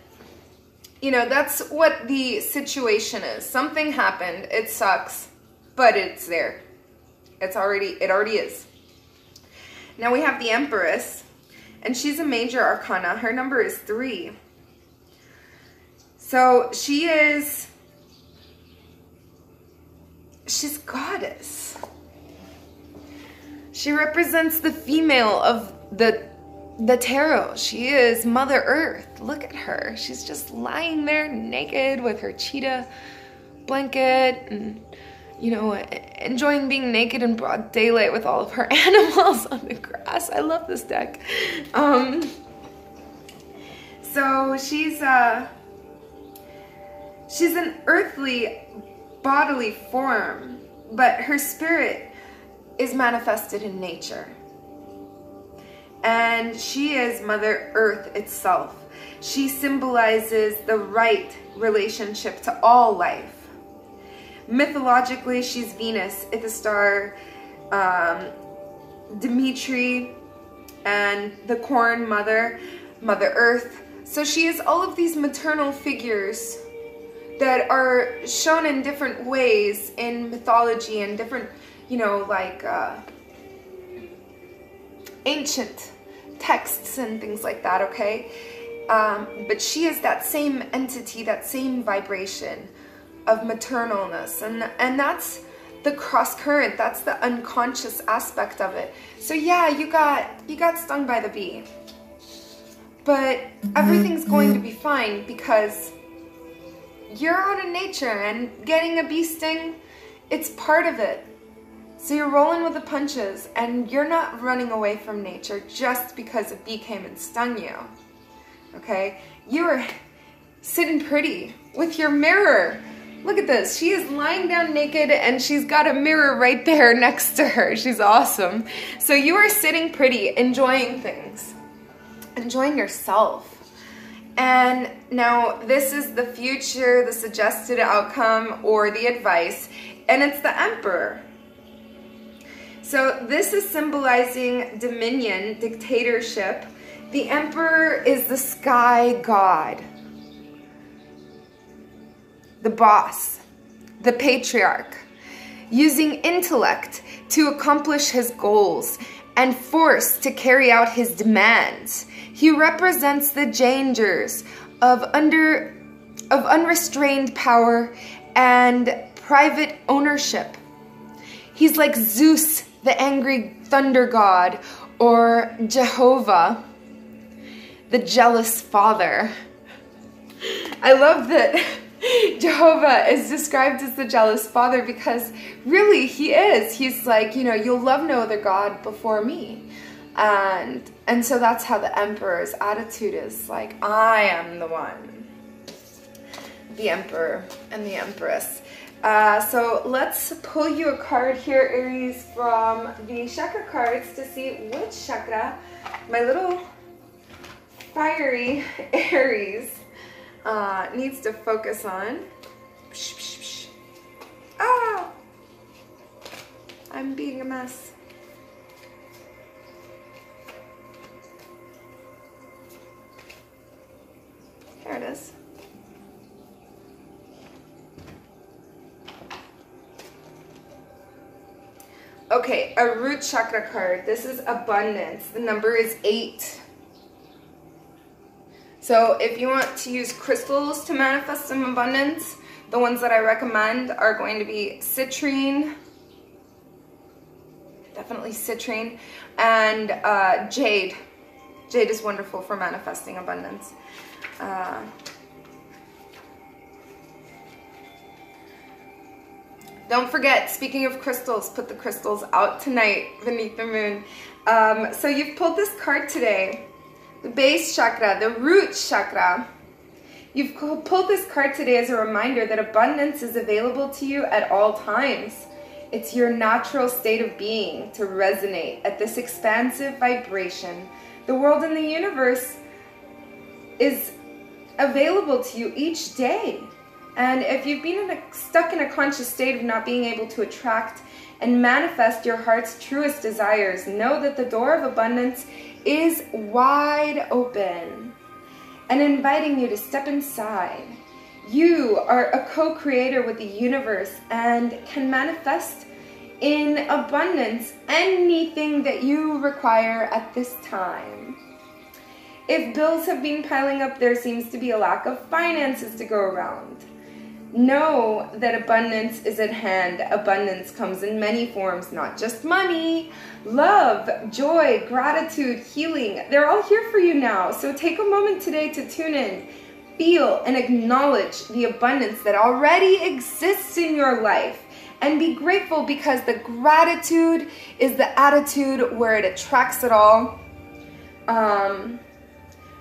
you know, that's what the situation is. Something happened. It sucks, but it's there. It already is. Now we have the Empress, and she's a major arcana. Her number is 3. So she's goddess. She represents the female of the tarot. She is Mother Earth. Look at her. She's just lying there naked with her cheetah blanket and, you know, enjoying being naked in broad daylight with all of her animals on the grass. I love this deck. So she's an earthly bodily form, but her spirit is manifested in nature. And she is Mother Earth itself. She symbolizes the right relationship to all life. Mythologically, she's Venus, Ithestar, Dimitri, and the Corn Mother, Mother Earth. So she is all of these maternal figures that are shown in different ways in mythology and different, you know, like ancient texts and things like that, okay? But she is that same entity, that same vibration of maternalness, and that's the cross current. That's the unconscious aspect of it. So yeah, you got stung by the bee, but everything's going to be fine because you're out in nature, and getting a bee sting, it's part of it. So you're rolling with the punches, and you're not running away from nature just because a bee came and stung you. Okay? You are sitting pretty with your mirror. Look at this. She is lying down naked, and she's got a mirror right there next to her. She's awesome. So you are sitting pretty, enjoying things, enjoying yourself. And now this is the future, the suggested outcome, or the advice, and it's the Emperor. So this is symbolizing dominion, dictatorship. The Emperor is the sky god, the boss, the patriarch, using intellect to accomplish his goals and force to carry out his demands. He represents the dangers of unrestrained power and private ownership. He's like Zeus, the angry thunder god, or Jehovah, the jealous father. I love that Jehovah is described as the jealous father because really he is. He's like, you know, you'll love no other god before me. And so that's how the Emperor's attitude is, like, I am the one. The Emperor and the Empress. So let's pull you a card here, Aries, from the chakra cards to see which chakra my little fiery Aries needs to focus on. Ah! I'm being a mess. There it is. Okay, a root chakra card. This is abundance. The number is 8. So if you want to use crystals to manifest some abundance, the ones that I recommend are going to be citrine, definitely citrine, and jade. Jade is wonderful for manifesting abundance. Don't forget, speaking of crystals, put the crystals out tonight beneath the moon. So you've pulled this card today, the base chakra, the root chakra. You've pulled this card today as a reminder that abundance is available to you at all times. It's your natural state of being to resonate at this expansive vibration. The world and the universe is available to you each day. And if you've been stuck in a conscious state of not being able to attract and manifest your heart's truest desires, know that the door of abundance is wide open and inviting you to step inside. You are a co-creator with the universe and can manifest in abundance anything that you require at this time. If bills have been piling up, there seems to be a lack of finances to go around. Know that abundance is at hand. Abundance comes in many forms, not just money. Love, joy, gratitude, healing, they're all here for you now. So take a moment today to tune in, feel, and acknowledge the abundance that already exists in your life. And be grateful, because the gratitude is the attitude where it attracts it all.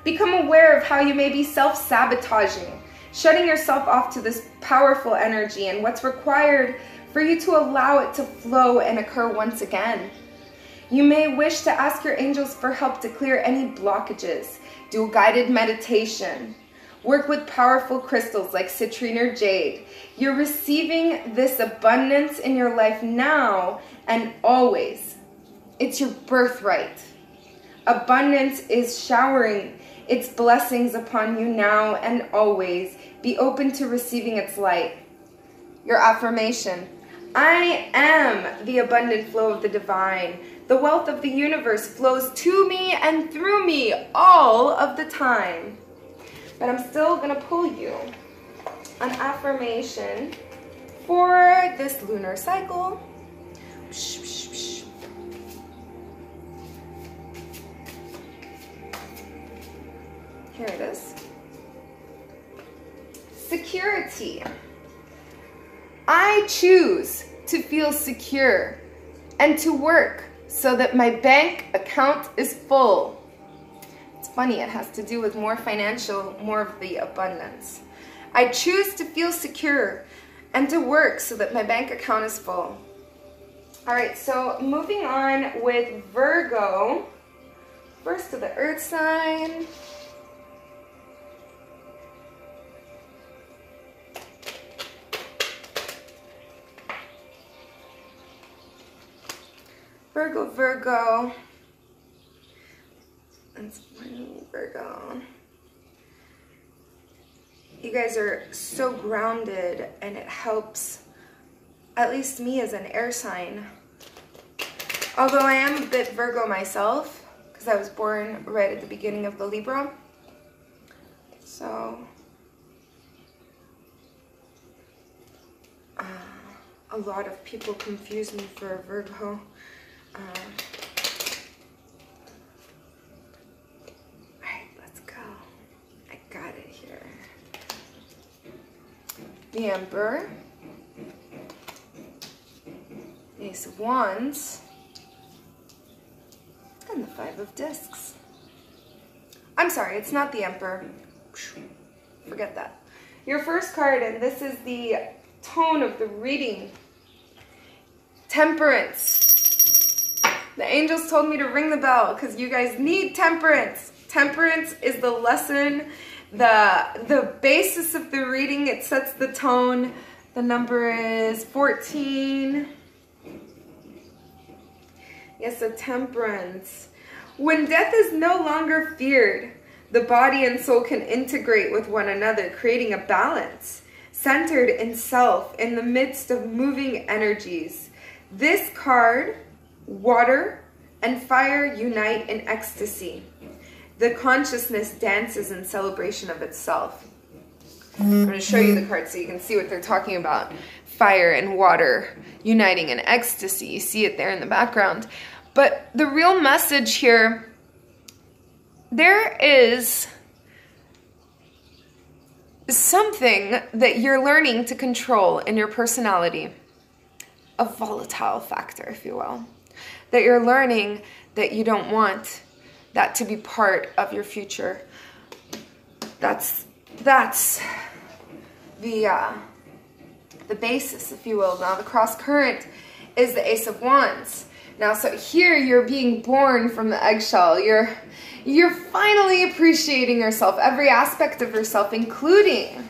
Become aware of how you may be self-sabotaging, shutting yourself off to this powerful energy and what's required for you to allow it to flow and occur once again. You may wish to ask your angels for help to clear any blockages. Do a guided meditation. Work with powerful crystals like citrine or jade. You're receiving this abundance in your life now and always. It's your birthright. Abundance is showering its blessings upon you now and always. Be open to receiving its light. Your affirmation: I am the abundant flow of the divine. The wealth of the universe flows to me and through me all of the time. But I'm still going to pull you an affirmation for this lunar cycle. Here it is. Security. I choose to feel secure and to work so that my bank account is full. It's funny, it has to do with more financial, more of the abundance. I choose to feel secure and to work so that my bank account is full. All right, so moving on with Virgo. First to the earth sign. Virgo. That's funny, Virgo. You guys are so grounded, and it helps, at least me as an air sign. Although I am a bit Virgo myself, because I was born right at the beginning of the Libra. So, a lot of people confuse me for a Virgo. Alright, let's go. I got it here. The Emperor. The Ace of Wands. And the Five of Discs. I'm sorry, it's not the Emperor. Forget that. Your first card, and this is the tone of the reading. Temperance. The angels told me to ring the bell because you guys need temperance. Temperance is the lesson, the basis of the reading. It sets the tone. The number is 14. Yes, so temperance. When death is no longer feared, the body and soul can integrate with one another, creating a balance, centered in self, in the midst of moving energies. This card, water and fire unite in ecstasy. The consciousness dances in celebration of itself. I'm going to show you the card so you can see what they're talking about. Fire and water uniting in ecstasy. You see it there in the background. But the real message here, there is something that you're learning to control in your personality. A volatile factor, if you will. That you're learning that you don't want that to be part of your future. That's the basis, if you will. Now the cross current is the Ace of Wands. Now, so here you're being born from the eggshell. You're finally appreciating yourself, every aspect of yourself, including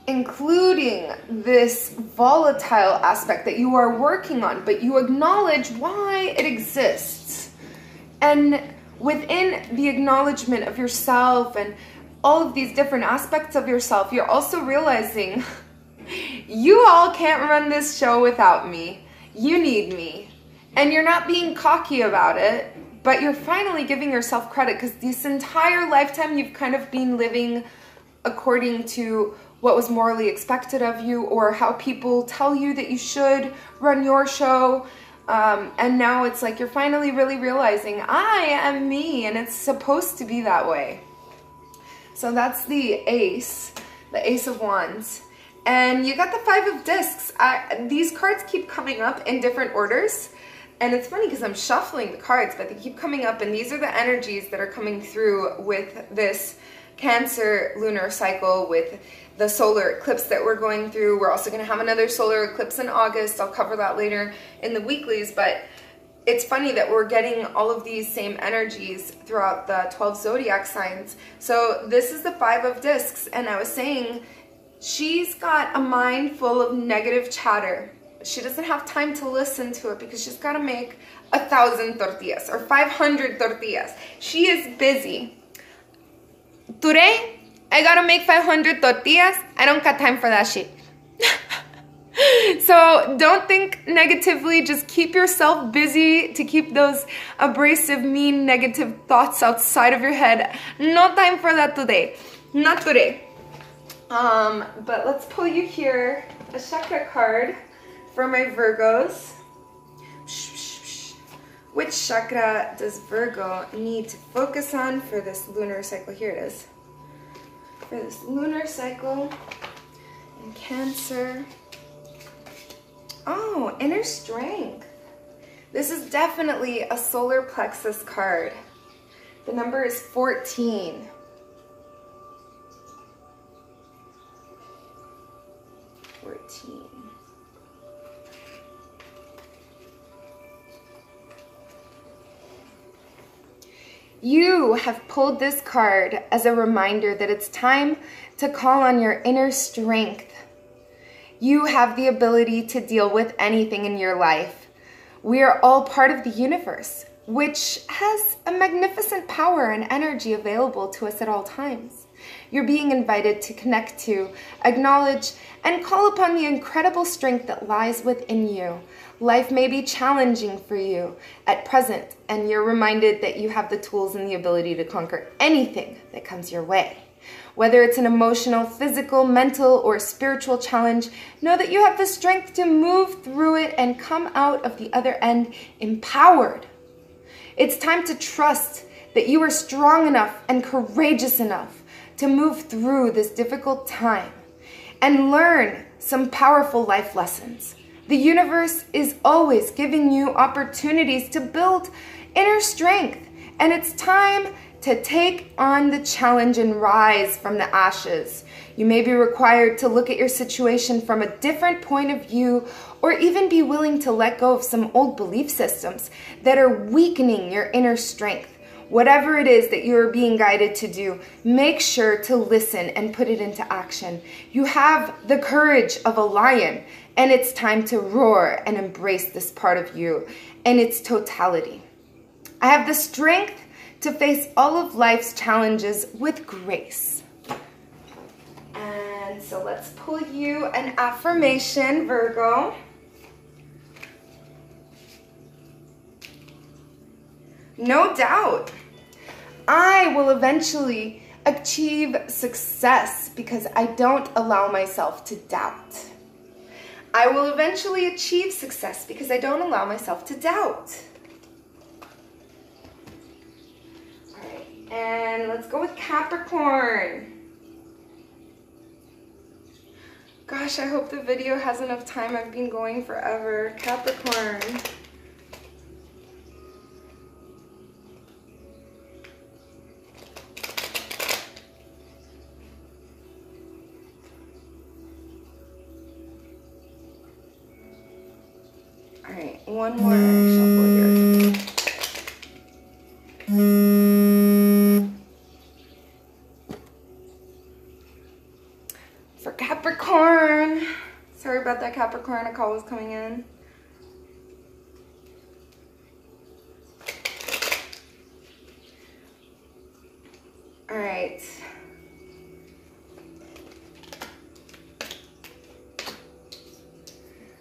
including this volatile aspect that you are working on, but you acknowledge why it exists. And within the acknowledgement of yourself and all of these different aspects of yourself, you're also realizing you all can't run this show without me. You need me. And you're not being cocky about it, but you're finally giving yourself credit, because this entire lifetime you've kind of been living according to what was morally expected of you, or how people tell you that you should run your show. And now it's like you're finally really realizing, I am me, and it's supposed to be that way. So that's the Ace of Wands. And you got the Five of Discs. These cards keep coming up in different orders. And it's funny because I'm shuffling the cards, but they keep coming up, and these are the energies that are coming through with this Cancer lunar cycle, with the solar eclipse that we're going through. We're also going to have another solar eclipse in August. I'll cover that later in the weeklies, but it's funny that we're getting all of these same energies throughout the 12 zodiac signs. So this is the Five of Discs, and I was saying she's got a mind full of negative chatter. She doesn't have time to listen to it because she's got to make 1,000 tortillas or 500 tortillas. She is busy. Today, I gotta make 500 tortillas. I don't got time for that shit. So don't think negatively. Just keep yourself busy to keep those abrasive, mean, negative thoughts outside of your head. No time for that today. Not today. But let's pull you here a chakra card for my Virgos. Which chakra does Virgo need to focus on for this lunar cycle? Here it is. For this lunar cycle in Cancer. Oh, inner strength. This is definitely a solar plexus card. The number is 14. 14. You have pulled this card as a reminder that it's time to call on your inner strength. You have the ability to deal with anything in your life. We are all part of the universe, which has a magnificent power and energy available to us at all times. You're being invited to connect to, acknowledge, and call upon the incredible strength that lies within you. Life may be challenging for you at present, and you're reminded that you have the tools and the ability to conquer anything that comes your way. Whether it's an emotional, physical, mental, or spiritual challenge, know that you have the strength to move through it and come out of the other end empowered. It's time to trust that you are strong enough and courageous enough to move through this difficult time and learn some powerful life lessons. The universe is always giving you opportunities to build inner strength, and it's time to take on the challenge and rise from the ashes. You may be required to look at your situation from a different point of view, or even be willing to let go of some old belief systems that are weakening your inner strength. Whatever it is that you're being guided to do, make sure to listen and put it into action. You have the courage of a lion, and it's time to roar and embrace this part of you in its totality. I have the strength to face all of life's challenges with grace. And so let's pull you an affirmation, Virgo. No doubt, I will eventually achieve success because I don't allow myself to doubt. I will eventually achieve success because I don't allow myself to doubt. All right, and let's go with Capricorn. Gosh, I hope the video has enough time. I've been going forever. Capricorn. All right, one more shuffle here. for Capricorn. Sorry about that, Capricorn. A call was coming in. All right.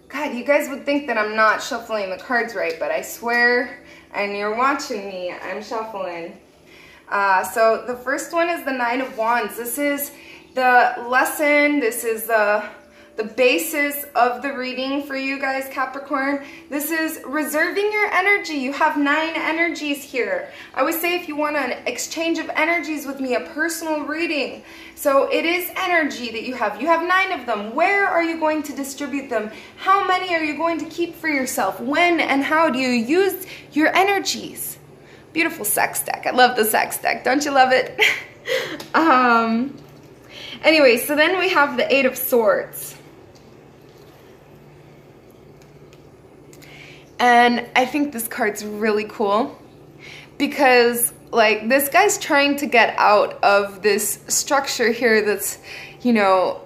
God, you guys would think that I'm not shuffling the cards right, but I swear, and you're watching me, I'm shuffling. So the first one is the Nine of Wands. This is the lesson. This is the basis of the reading for you guys, Capricorn. This is reserving your energy. You have 9 energies here. I always say if you want an exchange of energies with me, a personal reading. So it is energy that you have. You have 9 of them. Where are you going to distribute them? How many are you going to keep for yourself? When and how do you use your energies? Beautiful sex deck. I love the sex deck. Don't you love it? Anyway, so then we have the Eight of Swords. And I think this card's really cool because, like, this guy's trying to get out of this structure here that's, you know,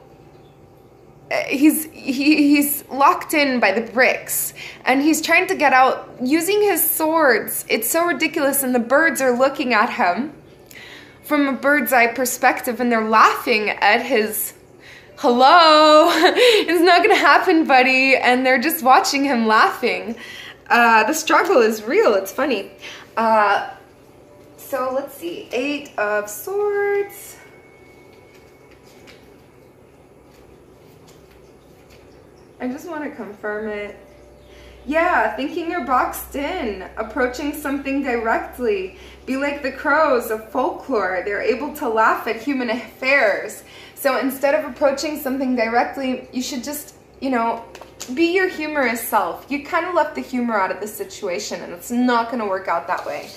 he's locked in by the bricks, and he's trying to get out using his swords. It's so ridiculous, and the birds are looking at him from a bird's eye perspective, and they're laughing at his, hello, it's not gonna happen, buddy, and they're just watching him laughing. The struggle is real. It's funny. So let's see. 8 of Swords. I just want to confirm it. Yeah, thinking you're boxed in, approaching something directly. Be like the crows of folklore. They're able to laugh at human affairs. So instead of approaching something directly, you should just, you know, be your humorous self. You kind of left the humor out of the situation, and it's not going to work out that way.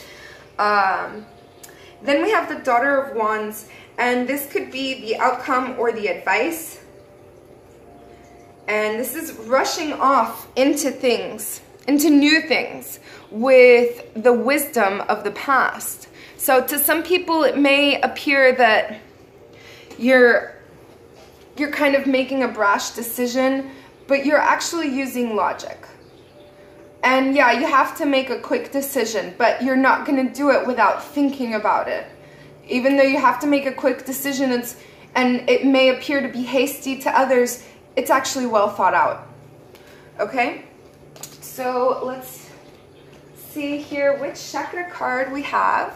Then we have the Daughter of Wands, and this could be the outcome or the advice. And this is rushing off into things, into new things, with the wisdom of the past. So to some people, it may appear that you're kind of making a brash decision, but you're actually using logic. And yeah, you have to make a quick decision, but you're not going to do it without thinking about it. Even though you have to make a quick decision, and it may appear to be hasty to others, it's actually well thought out. Okay? So let's see here which chakra card we have.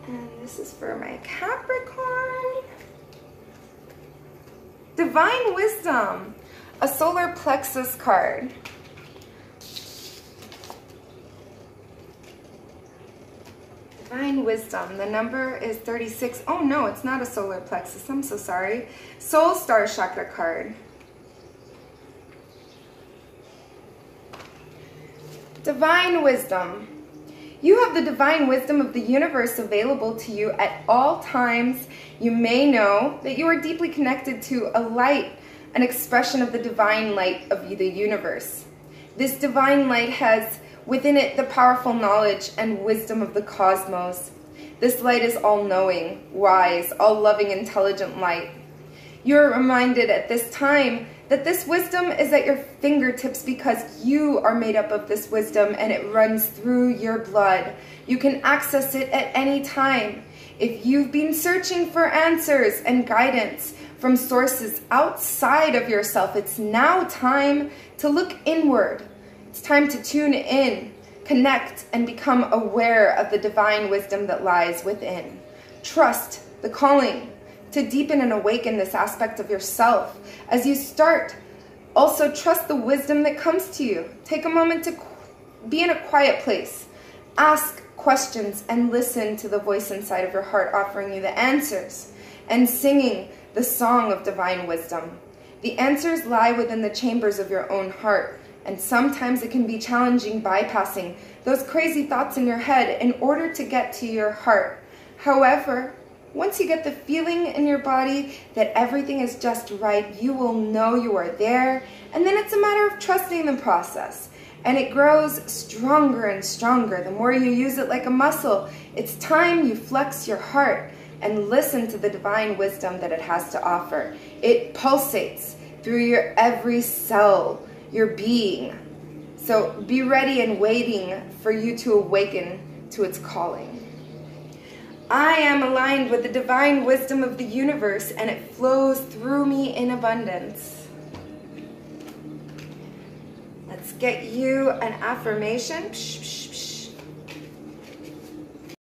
And this is for my Capricorn. Divine Wisdom, a solar plexus card. Divine Wisdom, the number is 36. Oh no, it's not a solar plexus, I'm so sorry. Soul Star Chakra card. Divine Wisdom. You have the divine wisdom of the universe available to you at all times. You may know that you are deeply connected to a light, an expression of the divine light of the universe. This divine light has within it the powerful knowledge and wisdom of the cosmos. This light is all-knowing, wise, all-loving, intelligent light. You are reminded at this time that this wisdom is at your fingertips because you are made up of this wisdom and it runs through your blood. You can access it at any time. If you've been searching for answers and guidance from sources outside of yourself, it's now time to look inward. It's time to tune in, connect, and become aware of the divine wisdom that lies within. Trust the calling to deepen and awaken this aspect of yourself. As you start, also trust the wisdom that comes to you. Take a moment to be in a quiet place. Ask questions and listen to the voice inside of your heart offering you the answers and singing the song of divine wisdom. The answers lie within the chambers of your own heart, and sometimes it can be challenging bypassing those crazy thoughts in your head in order to get to your heart. However, once you get the feeling in your body that everything is just right, you will know you are there, and then it's a matter of trusting the process. And it grows stronger and stronger the more you use it like a muscle. It's time you flex your heart. and listen to the divine wisdom that it has to offer. It pulsates through your every cell, your being. So be ready and waiting for you to awaken to its calling. I am aligned with the divine wisdom of the universe, and it flows through me in abundance. Let's get you an affirmation.